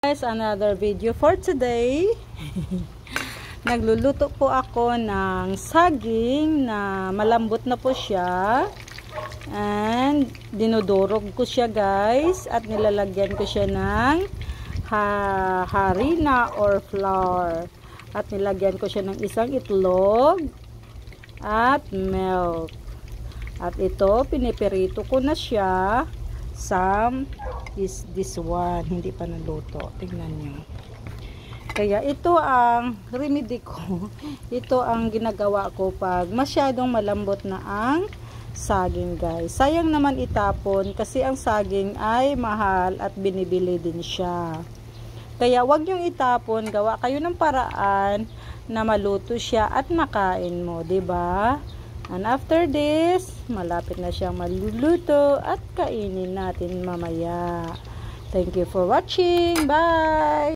Guys, another video for today. Nagluluto po ako ng saging na malambot na po siya. And dinudurog ko siya guys. At nilalagyan ko siya ng harina or flour. At nilagyan ko siya ng isang itlog at milk. At ito, pinipirito ko na siya. Some is this one, hindi pa naluto. Tingnan nyo. Kaya ito ang remedy ko. Ito ang ginagawa ko pag masyadong malambot na ang saging guys. Sayang naman itapon kasi ang saging ay mahal at binibili din siya. Kaya wag nyong itapon, gawa kayo ng paraan na maluto siya at makain mo, 'di ba? And after this, malapit na siyang maluluto at kainin natin mamaya. Thank you for watching. Bye!